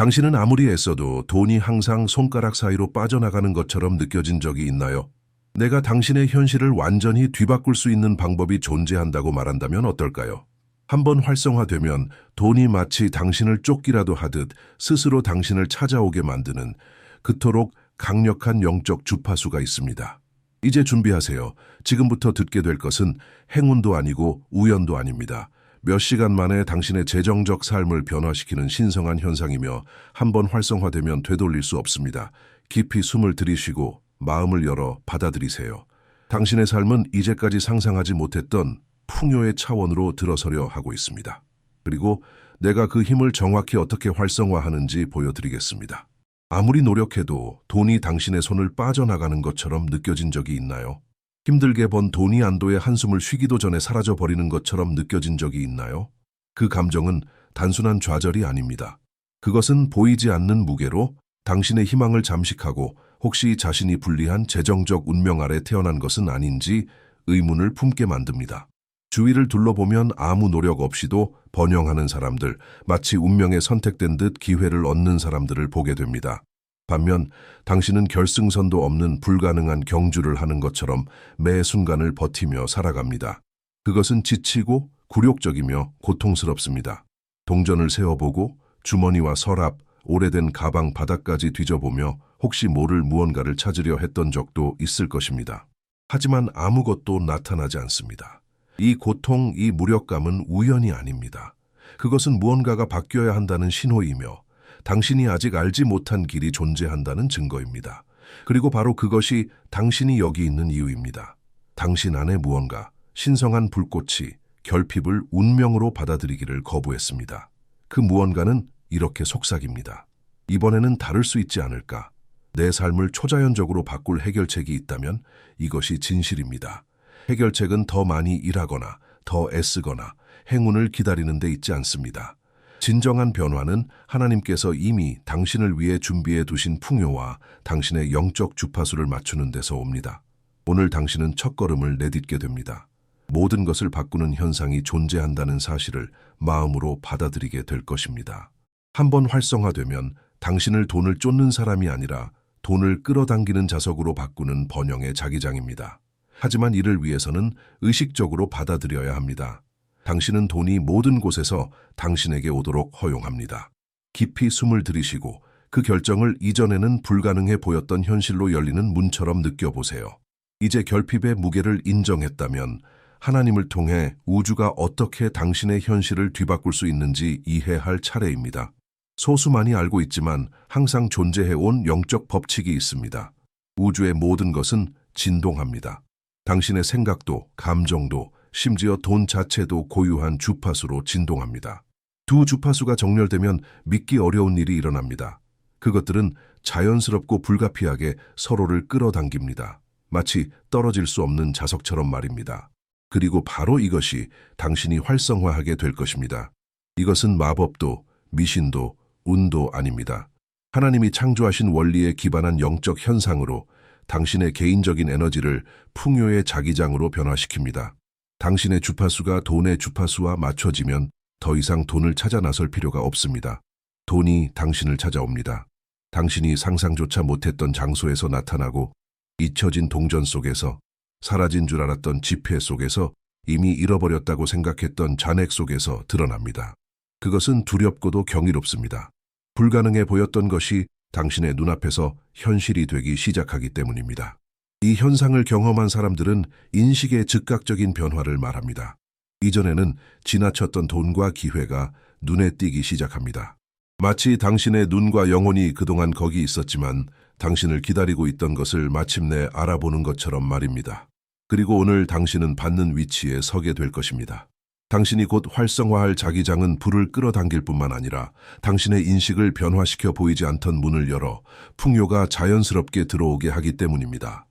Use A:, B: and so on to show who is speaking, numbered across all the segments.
A: 당신은 아무리 애써도 돈이 항상 손가락 사이로 빠져나가는 것처럼 느껴진 적이 있나요? 내가 당신의 현실을 완전히 뒤바꿀 수 있는 방법이 존재한다고 말한다면 어떨까요? 한번 활성화되면 돈이 마치 당신을 쫓기라도 하듯 스스로 당신을 찾아오게 만드는 그토록 강력한 영적 주파수가 있습니다. 이제 준비하세요. 지금부터 듣게 될 것은 행운도 아니고 우연도 아닙니다. 몇 시간 만에 당신의 재정적 삶을 변화시키는 신성한 현상이며 한번 활성화되면 되돌릴 수 없습니다. 깊이 숨을 들이쉬고 마음을 열어 받아들이세요. 당신의 삶은 이제까지 상상하지 못했던 풍요의 차원으로 들어서려 하고 있습니다. 그리고 내가 그 힘을 정확히 어떻게 활성화하는지 보여드리겠습니다. 아무리 노력해도 돈이 당신의 손을 빠져나가는 것처럼 느껴진 적이 있나요? 힘들게 번 돈이 안도의 한숨을 쉬기도 전에 사라져버리는 것처럼 느껴진 적이 있나요? 그 감정은 단순한 좌절이 아닙니다. 그것은 보이지 않는 무게로 당신의 희망을 잠식하고 혹시 자신이 불리한 재정적 운명 아래 태어난 것은 아닌지 의문을 품게 만듭니다. 주위를 둘러보면 아무 노력 없이도 번영하는 사람들, 마치 운명에 선택된 듯 기회를 얻는 사람들을 보게 됩니다. 반면 당신은 결승선도 없는 불가능한 경주를 하는 것처럼 매 순간을 버티며 살아갑니다. 그것은 지치고 굴욕적이며 고통스럽습니다. 동전을 세어보고 주머니와 서랍, 오래된 가방 바닥까지 뒤져보며 혹시 모를 무언가를 찾으려 했던 적도 있을 것입니다. 하지만 아무것도 나타나지 않습니다. 이 고통, 이 무력감은 우연이 아닙니다. 그것은 무언가가 바뀌어야 한다는 신호이며 당신이 아직 알지 못한 길이 존재한다는 증거입니다. 그리고 바로 그것이 당신이 여기 있는 이유입니다. 당신 안에 무언가, 신성한 불꽃이 결핍을 운명으로 받아들이기를 거부했습니다. 그 무언가는 이렇게 속삭입니다. 이번에는 다를 수 있지 않을까? 내 삶을 초자연적으로 바꿀 해결책이 있다면 이것이 진실입니다. 해결책은 더 많이 일하거나 더 애쓰거나 행운을 기다리는 데 있지 않습니다. 진정한 변화는 하나님께서 이미 당신을 위해 준비해 두신 풍요와 당신의 영적 주파수를 맞추는 데서 옵니다. 오늘 당신은 첫걸음을 내딛게 됩니다. 모든 것을 바꾸는 현상이 존재한다는 사실을 마음으로 받아들이게 될 것입니다. 한번 활성화되면 당신을 돈을 쫓는 사람이 아니라 돈을 끌어당기는 자석으로 바꾸는 번영의 자기장입니다. 하지만 이를 위해서는 의식적으로 받아들여야 합니다. 당신은 돈이 모든 곳에서 당신에게 오도록 허용합니다. 깊이 숨을 들이쉬고 그 결정을 이전에는 불가능해 보였던 현실로 열리는 문처럼 느껴보세요. 이제 결핍의 무게를 인정했다면 하나님을 통해 우주가 어떻게 당신의 현실을 뒤바꿀 수 있는지 이해할 차례입니다. 소수만이 알고 있지만 항상 존재해온 영적 법칙이 있습니다. 우주의 모든 것은 진동합니다. 당신의 생각도, 감정도, 심지어 돈 자체도 고유한 주파수로 진동합니다. 두 주파수가 정렬되면 믿기 어려운 일이 일어납니다. 그것들은 자연스럽고 불가피하게 서로를 끌어당깁니다. 마치 떨어질 수 없는 자석처럼 말입니다. 그리고 바로 이것이 당신이 활성화하게 될 것입니다. 이것은 마법도, 미신도, 운도 아닙니다. 하나님이 창조하신 원리에 기반한 영적 현상으로 당신의 개인적인 에너지를 풍요의 자기장으로 변화시킵니다. 당신의 주파수가 돈의 주파수와 맞춰지면 더 이상 돈을 찾아 나설 필요가 없습니다. 돈이 당신을 찾아옵니다. 당신이 상상조차 못했던 장소에서 나타나고 잊혀진 동전 속에서, 사라진 줄 알았던 지폐 속에서, 이미 잃어버렸다고 생각했던 잔액 속에서 드러납니다. 그것은 두렵고도 경이롭습니다. 불가능해 보였던 것이 당신의 눈앞에서 현실이 되기 시작하기 때문입니다. 이 현상을 경험한 사람들은 인식의 즉각적인 변화를 말합니다. 이전에는 지나쳤던 돈과 기회가 눈에 띄기 시작합니다. 마치 당신의 눈과 영혼이 그동안 거기 있었지만 당신을 기다리고 있던 것을 마침내 알아보는 것처럼 말입니다. 그리고 오늘 당신은 받는 위치에 서게 될 것입니다. 당신이 곧 활성화할 자기장은 불을 끌어당길 뿐만 아니라 당신의 인식을 변화시켜 보이지 않던 문을 열어 풍요가 자연스럽게 들어오게 하기 때문입니다.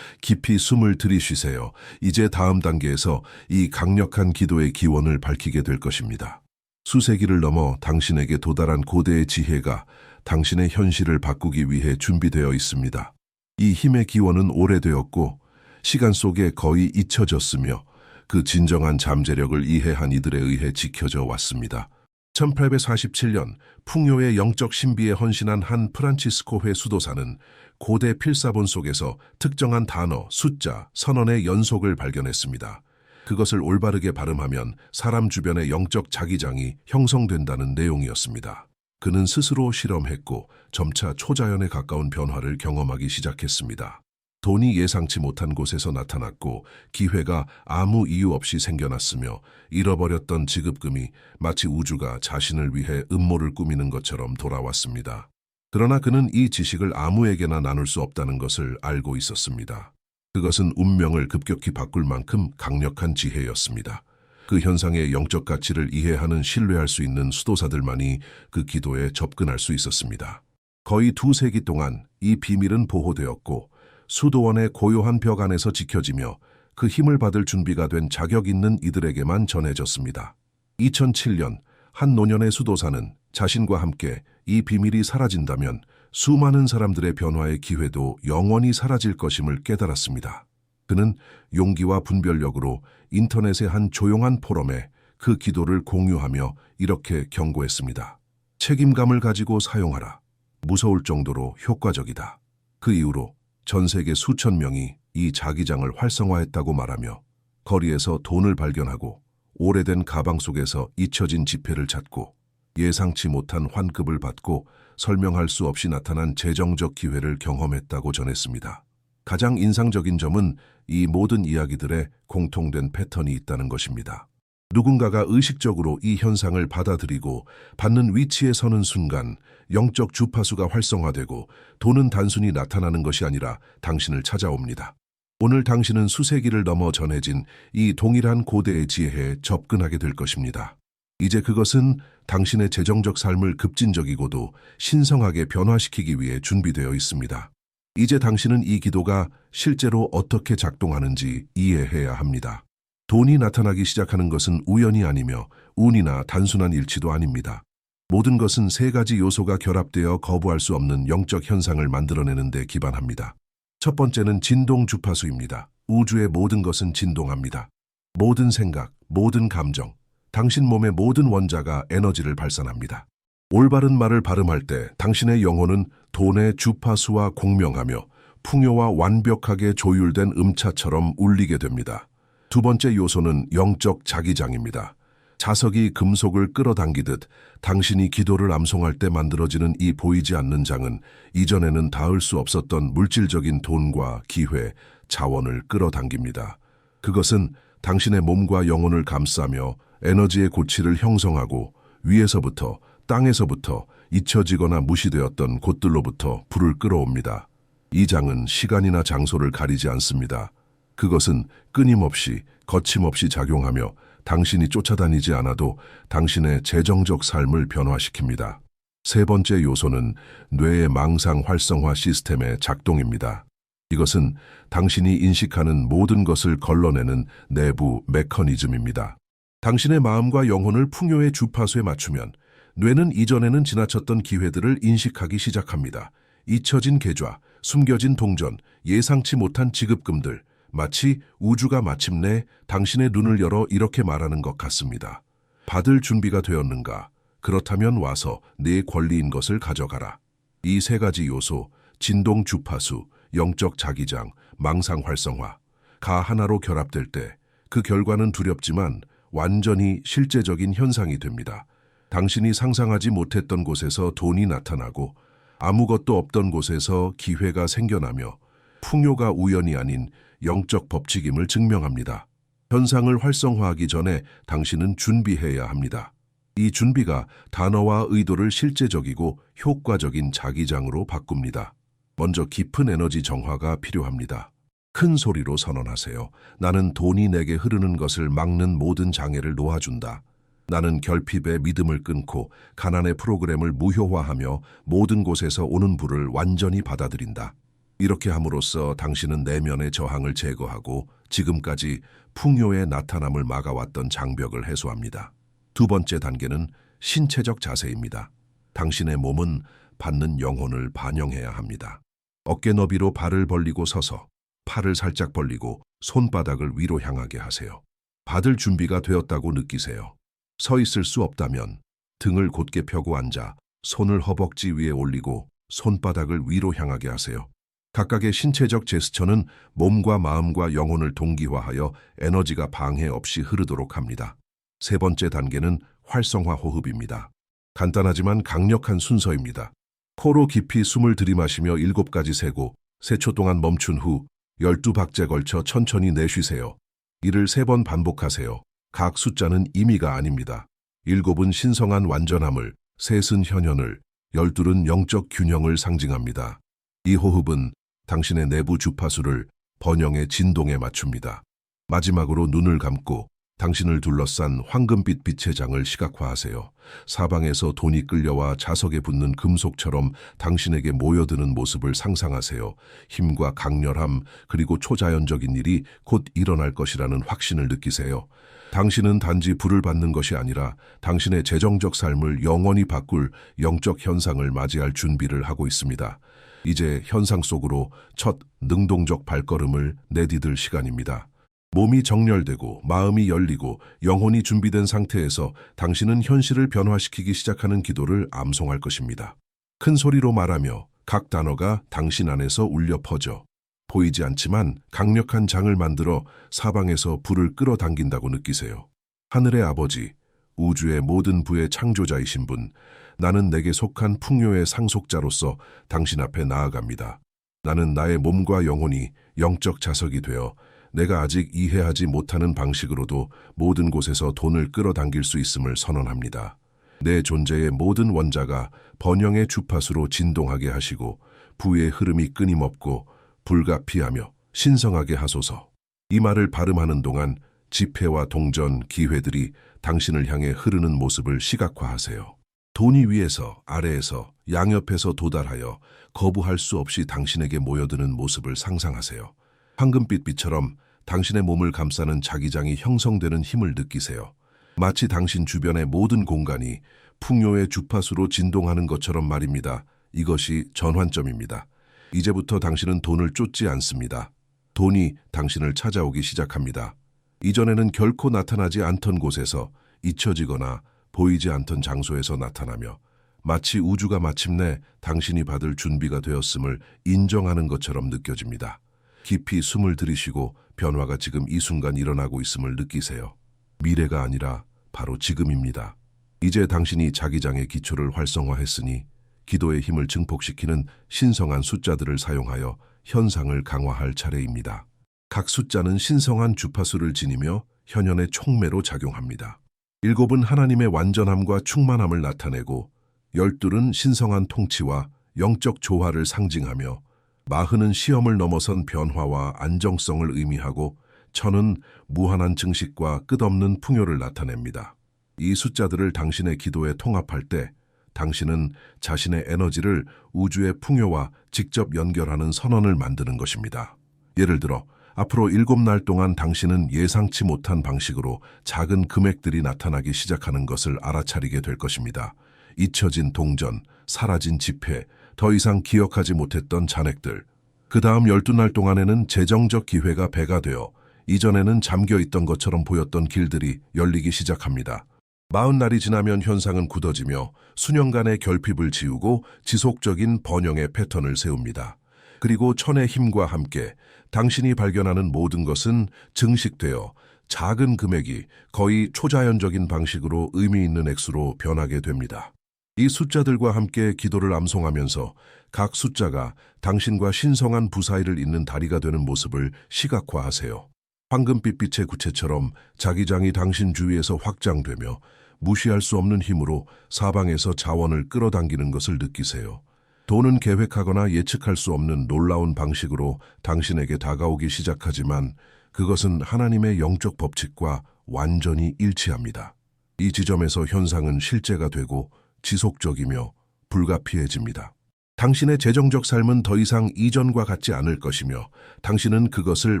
A: 깊이 숨을 들이쉬세요. 이제 다음 단계에서 이 강력한 기도의 기원을 밝히게 될 것입니다. 수세기를 넘어 당신에게 도달한 고대의 지혜가 당신의 현실을 바꾸기 위해 준비되어 있습니다. 이 힘의 기원은 오래되었고 시간 속에 거의 잊혀졌으며 그 진정한 잠재력을 이해한 이들에 의해 지켜져 왔습니다. 1847년 풍요의 영적 신비에 헌신한 한 프란치스코회 수도사는 고대 필사본 속에서 특정한 단어, 숫자, 선언의 연속을 발견했습니다. 그것을 올바르게 발음하면 사람 주변의 영적 자기장이 형성된다는 내용이었습니다. 그는 스스로 실험했고 점차 초자연에 가까운 변화를 경험하기 시작했습니다. 돈이 예상치 못한 곳에서 나타났고 기회가 아무 이유 없이 생겨났으며 잃어버렸던 지급금이 마치 우주가 자신을 위해 음모를 꾸미는 것처럼 돌아왔습니다. 그러나 그는 이 지식을 아무에게나 나눌 수 없다는 것을 알고 있었습니다. 그것은 운명을 급격히 바꿀 만큼 강력한 지혜였습니다. 그 현상의 영적 가치를 이해하는 신뢰할 수 있는 수도사들만이 그 기도에 접근할 수 있었습니다. 거의 2세기 동안 이 비밀은 보호되었고 수도원의 고요한 벽 안에서 지켜지며 그 힘을 받을 준비가 된 자격 있는 이들에게만 전해졌습니다. 2007년 한 노년의 수도사는 자신과 함께 이 비밀이 사라진다면 수많은 사람들의 변화의 기회도 영원히 사라질 것임을 깨달았습니다. 그는 용기와 분별력으로 인터넷의 한 조용한 포럼에 그 기도를 공유하며 이렇게 경고했습니다. 책임감을 가지고 사용하라. 무서울 정도로 효과적이다. 그 이후로 전 세계 수천 명이 이 자기장을 활성화했다고 말하며 거리에서 돈을 발견하고 오래된 가방 속에서 잊혀진 지폐를 찾고 예상치 못한 환급을 받고 설명할 수 없이 나타난 재정적 기회를 경험했다고 전했습니다. 가장 인상적인 점은 이 모든 이야기들에 공통된 패턴이 있다는 것입니다. 누군가가 의식적으로 이 현상을 받아들이고 받는 위치에 서는 순간 영적 주파수가 활성화되고 돈은 단순히 나타나는 것이 아니라 당신을 찾아옵니다. 오늘 당신은 수세기를 넘어 전해진 이 동일한 고대의 지혜에 접근하게 될 것입니다. 이제 그것은 당신의 재정적 삶을 급진적이고도 신성하게 변화시키기 위해 준비되어 있습니다. 이제 당신은 이 기도가 실제로 어떻게 작동하는지 이해해야 합니다. 돈이 나타나기 시작하는 것은 우연이 아니며 운이나 단순한 일치도 아닙니다. 모든 것은 3가지 요소가 결합되어 거부할 수 없는 영적 현상을 만들어내는 데 기반합니다. 첫 번째는 진동 주파수입니다. 우주의 모든 것은 진동합니다. 모든 생각, 모든 감정, 당신 몸의 모든 원자가 에너지를 발산합니다. 올바른 말을 발음할 때 당신의 영혼은 돈의 주파수와 공명하며 풍요와 완벽하게 조율된 음차처럼 울리게 됩니다. 두 번째 요소는 영적 자기장입니다. 자석이 금속을 끌어당기듯 당신이 기도를 암송할 때 만들어지는 이 보이지 않는 장은 이전에는 닿을 수 없었던 물질적인 돈과 기회, 자원을 끌어당깁니다. 그것은 당신의 몸과 영혼을 감싸며 에너지의 고치를 형성하고 위에서부터 땅에서부터 잊혀지거나 무시되었던 곳들로부터 불을 끌어옵니다. 이 장은 시간이나 장소를 가리지 않습니다. 그것은 끊임없이 거침없이 작용하며 당신이 쫓아다니지 않아도 당신의 재정적 삶을 변화시킵니다. 세 번째 요소는 뇌의 망상 활성화 시스템의 작동입니다. 이것은 당신이 인식하는 모든 것을 걸러내는 내부 메커니즘입니다. 당신의 마음과 영혼을 풍요의 주파수에 맞추면 뇌는 이전에는 지나쳤던 기회들을 인식하기 시작합니다. 잊혀진 계좌, 숨겨진 동전, 예상치 못한 지급금들, 마치 우주가 마침내 당신의 눈을 열어 이렇게 말하는 것 같습니다. 받을 준비가 되었는가? 그렇다면 와서 네 권리인 것을 가져가라. 이 3가지 요소, 진동 주파수, 영적 자기장, 망상 활성화, 가 하나로 결합될 때 그 결과는 두렵지만 완전히 실제적인 현상이 됩니다. 당신이 상상하지 못했던 곳에서 돈이 나타나고 아무것도 없던 곳에서 기회가 생겨나며 풍요가 우연이 아닌 영적 법칙임을 증명합니다. 현상을 활성화하기 전에 당신은 준비해야 합니다. 이 준비가 단어와 의도를 실제적이고 효과적인 자기장으로 바꿉니다. 먼저 깊은 에너지 정화가 필요합니다. 큰 소리로 선언하세요. 나는 돈이 내게 흐르는 것을 막는 모든 장애를 놓아준다. 나는 결핍의 믿음을 끊고 가난의 프로그램을 무효화하며 모든 곳에서 오는 불을 완전히 받아들인다. 이렇게 함으로써 당신은 내면의 저항을 제거하고 지금까지 풍요의 나타남을 막아왔던 장벽을 해소합니다. 두 번째 단계는 신체적 자세입니다. 당신의 몸은 받는 영혼을 반영해야 합니다. 어깨 너비로 발을 벌리고 서서 팔을 살짝 벌리고 손바닥을 위로 향하게 하세요. 받을 준비가 되었다고 느끼세요. 서 있을 수 없다면 등을 곧게 펴고 앉아 손을 허벅지 위에 올리고 손바닥을 위로 향하게 하세요. 각각의 신체적 제스처는 몸과 마음과 영혼을 동기화하여 에너지가 방해 없이 흐르도록 합니다. 세 번째 단계는 활성화 호흡입니다. 간단하지만 강력한 순서입니다. 코로 깊이 숨을 들이마시며 7가지 세고 3초 동안 멈춘 후 12박자에 걸쳐 천천히 내쉬세요. 이를 3번 반복하세요. 각 숫자는 임의가 아닙니다. 7은 신성한 완전함을, 3은 현현을, 12은 영적 균형을 상징합니다. 이 호흡은 당신의 내부 주파수를 번영의 진동에 맞춥니다. 마지막으로 눈을 감고 당신을 둘러싼 황금빛 빛의 장을 시각화하세요. 사방에서 돈이 끌려와 자석에 붙는 금속처럼 당신에게 모여드는 모습을 상상하세요. 힘과 강렬함 그리고 초자연적인 일이 곧 일어날 것이라는 확신을 느끼세요. 당신은 단지 불을 받는 것이 아니라 당신의 재정적 삶을 영원히 바꿀 영적 현상을 맞이할 준비를 하고 있습니다. 이제 현상 속으로 첫 능동적 발걸음을 내디딜 시간입니다. 몸이 정렬되고 마음이 열리고 영혼이 준비된 상태에서 당신은 현실을 변화시키기 시작하는 기도를 암송할 것입니다. 큰 소리로 말하며 각 단어가 당신 안에서 울려 퍼져 보이지 않지만 강력한 장을 만들어 사방에서 불을 끌어당긴다고 느끼세요. 하늘의 아버지, 우주의 모든 부의 창조자이신 분, 나는 내게 속한 풍요의 상속자로서 당신 앞에 나아갑니다. 나는 나의 몸과 영혼이 영적 자석이 되어 내가 아직 이해하지 못하는 방식으로도 모든 곳에서 돈을 끌어당길 수 있음을 선언합니다. 내 존재의 모든 원자가 번영의 주파수로 진동하게 하시고 부의 흐름이 끊임없고 불가피하며 신성하게 하소서. 이 말을 발음하는 동안 지폐와 동전, 기회들이 당신을 향해 흐르는 모습을 시각화하세요. 돈이 위에서, 아래에서, 양옆에서 도달하여 거부할 수 없이 당신에게 모여드는 모습을 상상하세요. 황금빛 빛처럼 당신의 몸을 감싸는 자기장이 형성되는 힘을 느끼세요. 마치 당신 주변의 모든 공간이 풍요의 주파수로 진동하는 것처럼 말입니다. 이것이 전환점입니다. 이제부터 당신은 돈을 쫓지 않습니다. 돈이 당신을 찾아오기 시작합니다. 이전에는 결코 나타나지 않던 곳에서 잊혀지거나 보이지 않던 장소에서 나타나며 마치 우주가 마침내 당신이 받을 준비가 되었음을 인정하는 것처럼 느껴집니다. 깊이 숨을 들이쉬고 변화가 지금 이 순간 일어나고 있음을 느끼세요. 미래가 아니라 바로 지금입니다. 이제 당신이 자기장의 기초를 활성화했으니 기도의 힘을 증폭시키는 신성한 숫자들을 사용하여 현상을 강화할 차례입니다. 각 숫자는 신성한 주파수를 지니며 현현의 촉매로 작용합니다. 7은 하나님의 완전함과 충만함을 나타내고 12은 신성한 통치와 영적 조화를 상징하며 40은 시험을 넘어선 변화와 안정성을 의미하고 1000은 무한한 증식과 끝없는 풍요를 나타냅니다. 이 숫자들을 당신의 기도에 통합할 때 당신은 자신의 에너지를 우주의 풍요와 직접 연결하는 선언을 만드는 것입니다. 예를 들어 앞으로 7날 동안 당신은 예상치 못한 방식으로 작은 금액들이 나타나기 시작하는 것을 알아차리게 될 것입니다. 잊혀진 동전, 사라진 지폐, 더 이상 기억하지 못했던 잔액들. 그 다음 12날 동안에는 재정적 기회가 배가 되어 이전에는 잠겨있던 것처럼 보였던 길들이 열리기 시작합니다. 40날이 지나면 현상은 굳어지며 수년간의 결핍을 지우고 지속적인 번영의 패턴을 세웁니다. 그리고 천의 힘과 함께 당신이 발견하는 모든 것은 증식되어 작은 금액이 거의 초자연적인 방식으로 의미 있는 액수로 변하게 됩니다. 이 숫자들과 함께 기도를 암송하면서 각 숫자가 당신과 신성한 부 사이를 잇는 다리가 되는 모습을 시각화하세요. 황금빛 빛의 구체처럼 자기장이 당신 주위에서 확장되며 무시할 수 없는 힘으로 사방에서 자원을 끌어당기는 것을 느끼세요. 돈은 계획하거나 예측할 수 없는 놀라운 방식으로 당신에게 다가오기 시작하지만 그것은 하나님의 영적 법칙과 완전히 일치합니다. 이 지점에서 현상은 실제가 되고 지속적이며 불가피해집니다. 당신의 재정적 삶은 더 이상 이전과 같지 않을 것이며 당신은 그것을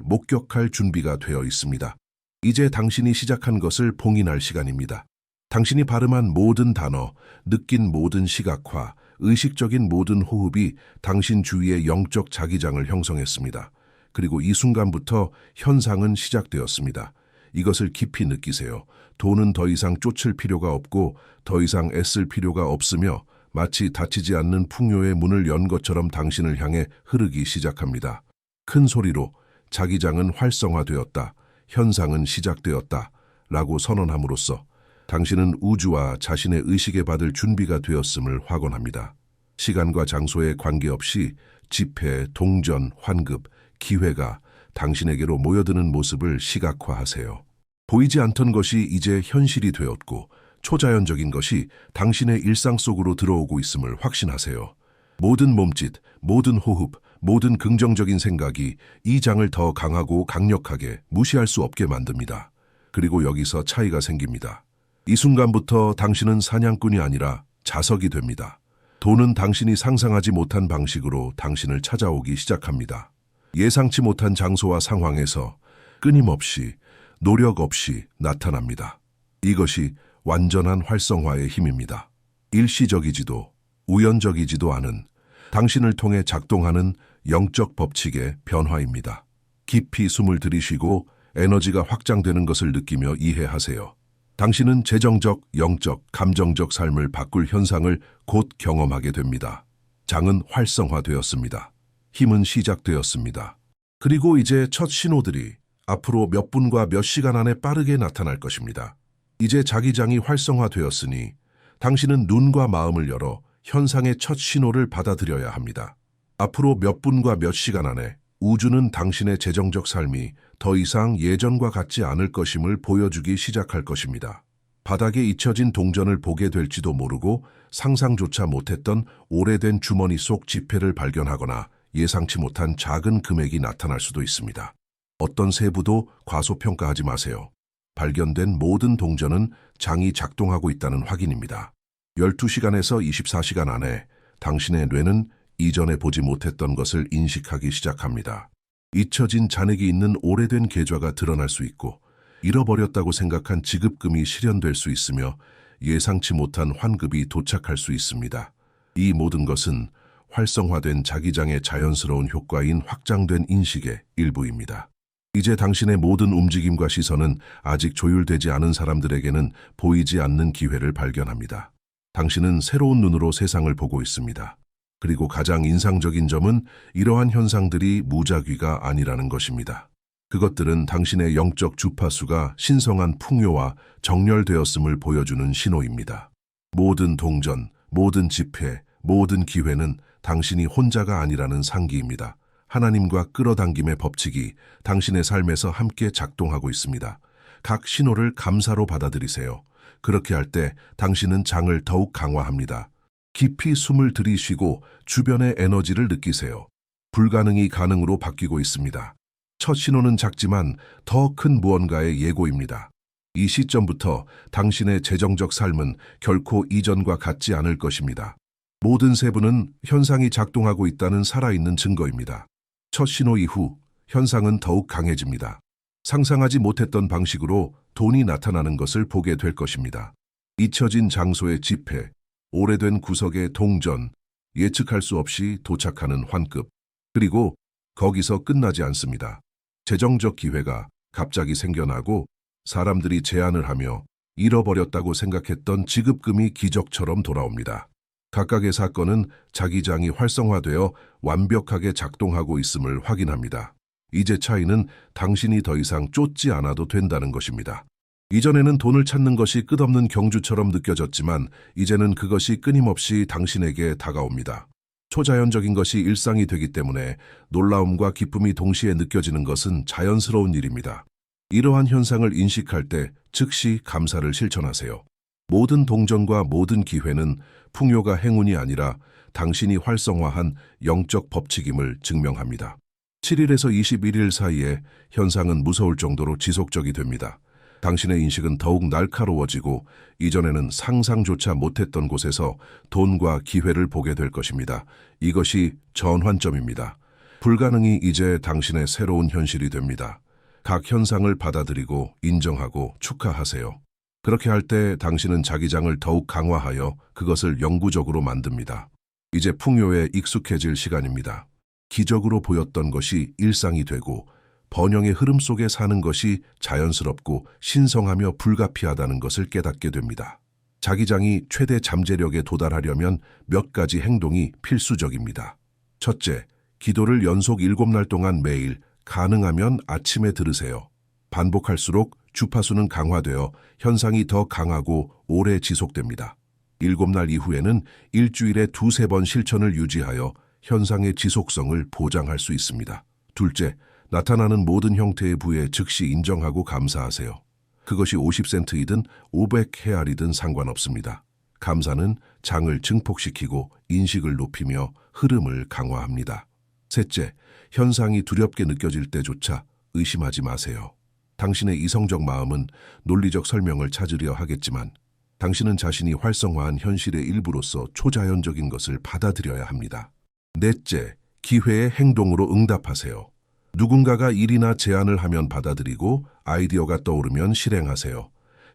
A: 목격할 준비가 되어 있습니다. 이제 당신이 시작한 것을 봉인할 시간입니다. 당신이 발음한 모든 단어, 느낀 모든 시각화, 의식적인 모든 호흡이 당신 주위의 영적 자기장을 형성했습니다. 그리고 이 순간부터 현상은 시작되었습니다. 이것을 깊이 느끼세요. 돈은 더 이상 쫓을 필요가 없고 더 이상 애쓸 필요가 없으며 마치 닫히지 않는 풍요의 문을 연 것처럼 당신을 향해 흐르기 시작합니다. 큰 소리로 자기장은 활성화되었다. 현상은 시작되었다. 라고 선언함으로써 당신은 우주와 자신의 의식에 받을 준비가 되었음을 확언합니다. 시간과 장소에 관계없이 지폐, 동전, 환급, 기회가 당신에게로 모여드는 모습을 시각화하세요. 보이지 않던 것이 이제 현실이 되었고 초자연적인 것이 당신의 일상 속으로 들어오고 있음을 확신하세요. 모든 몸짓, 모든 호흡, 모든 긍정적인 생각이 이 장을 더 강하고 강력하게 무시할 수 없게 만듭니다. 그리고 여기서 차이가 생깁니다. 이 순간부터 당신은 사냥꾼이 아니라 자석이 됩니다. 돈은 당신이 상상하지 못한 방식으로 당신을 찾아오기 시작합니다. 예상치 못한 장소와 상황에서 끊임없이, 노력 없이 나타납니다. 이것이 완전한 활성화의 힘입니다. 일시적이지도 우연적이지도 않은 당신을 통해 작동하는 영적 법칙의 변화입니다. 깊이 숨을 들이쉬고 에너지가 확장되는 것을 느끼며 이해하세요. 당신은 재정적, 영적, 감정적 삶을 바꿀 현상을 곧 경험하게 됩니다. 장은 활성화되었습니다. 힘은 시작되었습니다. 그리고 이제 첫 신호들이 앞으로 몇 분과 몇 시간 안에 빠르게 나타날 것입니다. 이제 자기장이 활성화되었으니 당신은 눈과 마음을 열어 현상의 첫 신호를 받아들여야 합니다. 앞으로 몇 분과 몇 시간 안에 우주는 당신의 재정적 삶이 더 이상 예전과 같지 않을 것임을 보여주기 시작할 것입니다. 바닥에 잊혀진 동전을 보게 될지도 모르고 상상조차 못했던 오래된 주머니 속 지폐를 발견하거나 예상치 못한 작은 금액이 나타날 수도 있습니다. 어떤 세부도 과소평가하지 마세요. 발견된 모든 동전은 장이 작동하고 있다는 확인입니다. 12시간에서 24시간 안에 당신의 뇌는 이전에 보지 못했던 것을 인식하기 시작합니다. 잊혀진 잔액이 있는 오래된 계좌가 드러날 수 있고 잃어버렸다고 생각한 지급금이 실현될 수 있으며 예상치 못한 환급이 도착할 수 있습니다. 이 모든 것은 활성화된 자기장의 자연스러운 효과인 확장된 인식의 일부입니다. 이제 당신의 모든 움직임과 시선은 아직 조율되지 않은 사람들에게는 보이지 않는 기회를 발견합니다. 당신은 새로운 눈으로 세상을 보고 있습니다. 그리고 가장 인상적인 점은 이러한 현상들이 무작위가 아니라는 것입니다. 그것들은 당신의 영적 주파수가 신성한 풍요와 정렬되었음을 보여주는 신호입니다. 모든 동전, 모든 지폐, 모든 기회는 당신이 혼자가 아니라는 상기입니다. 하나님과 끌어당김의 법칙이 당신의 삶에서 함께 작동하고 있습니다. 각 신호를 감사로 받아들이세요. 그렇게 할 때 당신은 장을 더욱 강화합니다. 깊이 숨을 들이쉬고 주변의 에너지를 느끼세요. 불가능이 가능으로 바뀌고 있습니다. 첫 신호는 작지만 더 큰 무언가의 예고입니다. 이 시점부터 당신의 재정적 삶은 결코 이전과 같지 않을 것입니다. 모든 세부는 현상이 작동하고 있다는 살아있는 증거입니다. 첫 신호 이후 현상은 더욱 강해집니다. 상상하지 못했던 방식으로 돈이 나타나는 것을 보게 될 것입니다. 잊혀진 장소의 지폐, 오래된 구석의 동전, 예측할 수 없이 도착하는 환급, 그리고 거기서 끝나지 않습니다. 재정적 기회가 갑자기 생겨나고 사람들이 제안을 하며 잃어버렸다고 생각했던 지급금이 기적처럼 돌아옵니다. 각각의 사건은 자기장이 활성화되어 완벽하게 작동하고 있음을 확인합니다. 이제 차이는 당신이 더 이상 쫓지 않아도 된다는 것입니다. 이전에는 돈을 찾는 것이 끝없는 경주처럼 느껴졌지만 이제는 그것이 끊임없이 당신에게 다가옵니다. 초자연적인 것이 일상이 되기 때문에 놀라움과 기쁨이 동시에 느껴지는 것은 자연스러운 일입니다. 이러한 현상을 인식할 때 즉시 감사를 실천하세요. 모든 동전과 모든 기회는 풍요가 행운이 아니라 당신이 활성화한 영적 법칙임을 증명합니다. 7일에서 21일 사이에 현상은 무서울 정도로 지속적이 됩니다. 당신의 인식은 더욱 날카로워지고 이전에는 상상조차 못했던 곳에서 돈과 기회를 보게 될 것입니다. 이것이 전환점입니다. 불가능이 이제 당신의 새로운 현실이 됩니다. 각 현상을 받아들이고 인정하고 축하하세요. 그렇게 할 때 당신은 자기장을 더욱 강화하여 그것을 영구적으로 만듭니다. 이제 풍요에 익숙해질 시간입니다. 기적으로 보였던 것이 일상이 되고 번영의 흐름 속에 사는 것이 자연스럽고 신성하며 불가피하다는 것을 깨닫게 됩니다. 자기장이 최대 잠재력에 도달하려면 몇 가지 행동이 필수적입니다. 첫째, 기도를 연속 7날 동안 매일, 가능하면 아침에 들으세요. 반복할수록 주파수는 강화되어 현상이 더 강하고 오래 지속됩니다. 7날 이후에는 일주일에 2~3번 실천을 유지하여 현상의 지속성을 보장할 수 있습니다. 둘째, 나타나는 모든 형태의 부에 즉시 인정하고 감사하세요. 그것이 50센트이든 500헤알이든 상관없습니다. 감사는 장을 증폭시키고 인식을 높이며 흐름을 강화합니다. 셋째, 현상이 두렵게 느껴질 때조차 의심하지 마세요. 당신의 이성적 마음은 논리적 설명을 찾으려 하겠지만 당신은 자신이 활성화한 현실의 일부로서 초자연적인 것을 받아들여야 합니다. 넷째, 기회의 행동으로 응답하세요. 누군가가 일이나 제안을 하면 받아들이고 아이디어가 떠오르면 실행하세요.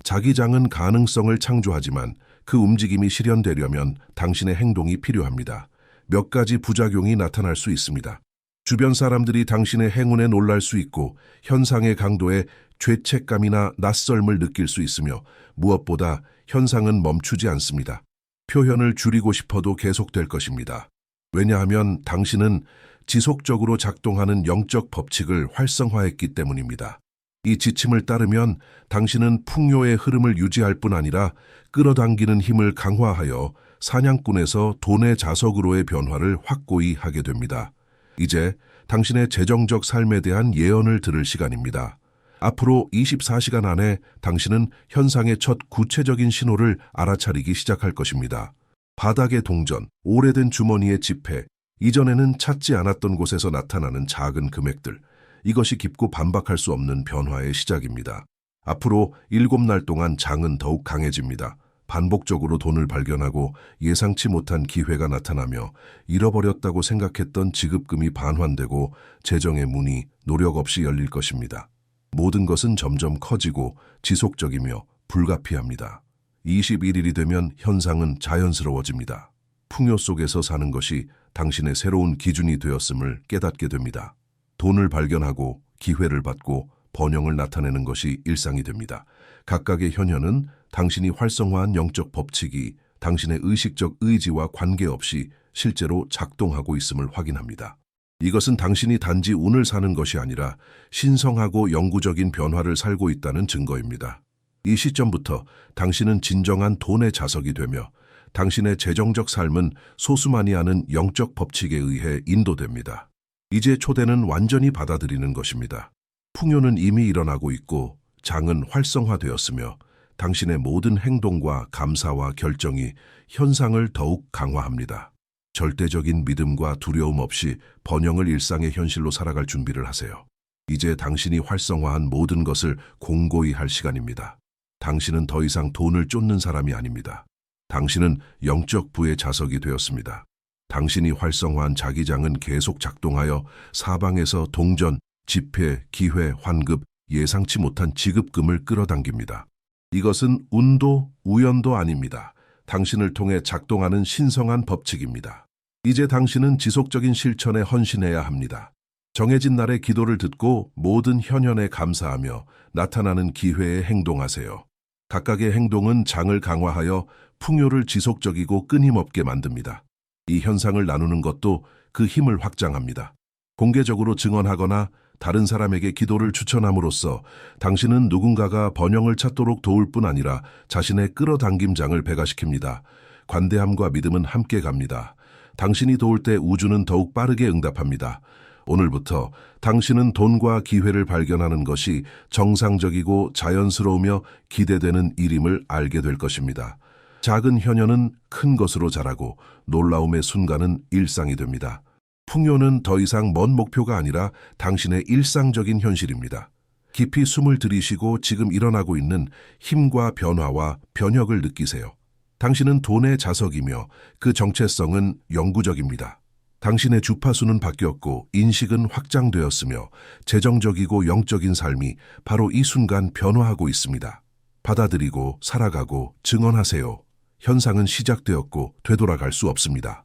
A: 자기장은 가능성을 창조하지만 그 움직임이 실현되려면 당신의 행동이 필요합니다. 몇 가지 부작용이 나타날 수 있습니다. 주변 사람들이 당신의 행운에 놀랄 수 있고 현상의 강도에 죄책감이나 낯설음을 느낄 수 있으며 무엇보다 현상은 멈추지 않습니다. 표현을 줄이고 싶어도 계속될 것입니다. 왜냐하면 당신은 지속적으로 작동하는 영적 법칙을 활성화했기 때문입니다. 이 지침을 따르면 당신은 풍요의 흐름을 유지할 뿐 아니라 끌어당기는 힘을 강화하여 사냥꾼에서 돈의 자석으로의 변화를 확고히 하게 됩니다. 이제 당신의 재정적 삶에 대한 예언을 들을 시간입니다. 앞으로 24시간 안에 당신은 현상의 첫 구체적인 신호를 알아차리기 시작할 것입니다. 바닥의 동전, 오래된 주머니의 지폐, 이전에는 찾지 않았던 곳에서 나타나는 작은 금액들, 이것이 깊고 반박할 수 없는 변화의 시작입니다. 앞으로 7날 동안 장은 더욱 강해집니다. 반복적으로 돈을 발견하고 예상치 못한 기회가 나타나며 잃어버렸다고 생각했던 지급금이 반환되고 재정의 문이 노력 없이 열릴 것입니다. 모든 것은 점점 커지고 지속적이며 불가피합니다. 21일이 되면 현상은 자연스러워집니다. 풍요 속에서 사는 것이 당신의 새로운 기준이 되었음을 깨닫게 됩니다. 돈을 발견하고 기회를 받고 번영을 나타내는 것이 일상이 됩니다. 각각의 현현은 당신이 활성화한 영적 법칙이 당신의 의식적 의지와 관계없이 실제로 작동하고 있음을 확인합니다. 이것은 당신이 단지 운을 사는 것이 아니라 신성하고 영구적인 변화를 살고 있다는 증거입니다. 이 시점부터 당신은 진정한 돈의 자석이 되며 당신의 재정적 삶은 소수만이 아는 영적 법칙에 의해 인도됩니다. 이제 초대는 완전히 받아들이는 것입니다. 풍요는 이미 일어나고 있고 장은 활성화되었으며 당신의 모든 행동과 감사와 결정이 현상을 더욱 강화합니다. 절대적인 믿음과 두려움 없이 번영을 일상의 현실로 살아갈 준비를 하세요. 이제 당신이 활성화한 모든 것을 공고히 할 시간입니다. 당신은 더 이상 돈을 쫓는 사람이 아닙니다. 당신은 영적 부의 자석이 되었습니다. 당신이 활성화한 자기장은 계속 작동하여 사방에서 동전, 지폐, 기회, 환급, 예상치 못한 지급금을 끌어당깁니다. 이것은 운도 우연도 아닙니다. 당신을 통해 작동하는 신성한 법칙입니다. 이제 당신은 지속적인 실천에 헌신해야 합니다. 정해진 날의 기도를 듣고 모든 현현에 감사하며 나타나는 기회에 행동하세요. 각각의 행동은 장을 강화하여 풍요를 지속적이고 끊임없게 만듭니다. 이 현상을 나누는 것도 그 힘을 확장합니다. 공개적으로 증언하거나 다른 사람에게 기도를 추천함으로써 당신은 누군가가 번영을 찾도록 도울 뿐 아니라 자신의 끌어당김장을 배가시킵니다. 관대함과 믿음은 함께 갑니다. 당신이 도울 때 우주는 더욱 빠르게 응답합니다. 오늘부터 당신은 돈과 기회를 발견하는 것이 정상적이고 자연스러우며 기대되는 일임을 알게 될 것입니다. 작은 현현은 큰 것으로 자라고 놀라움의 순간은 일상이 됩니다. 풍요는 더 이상 먼 목표가 아니라 당신의 일상적인 현실입니다. 깊이 숨을 들이쉬고 지금 일어나고 있는 힘과 변화와 변혁을 느끼세요. 당신은 돈의 자석이며 그 정체성은 영구적입니다. 당신의 주파수는 바뀌었고 인식은 확장되었으며 재정적이고 영적인 삶이 바로 이 순간 변화하고 있습니다. 받아들이고 살아가고 증언하세요. 현상은 시작되었고 되돌아갈 수 없습니다.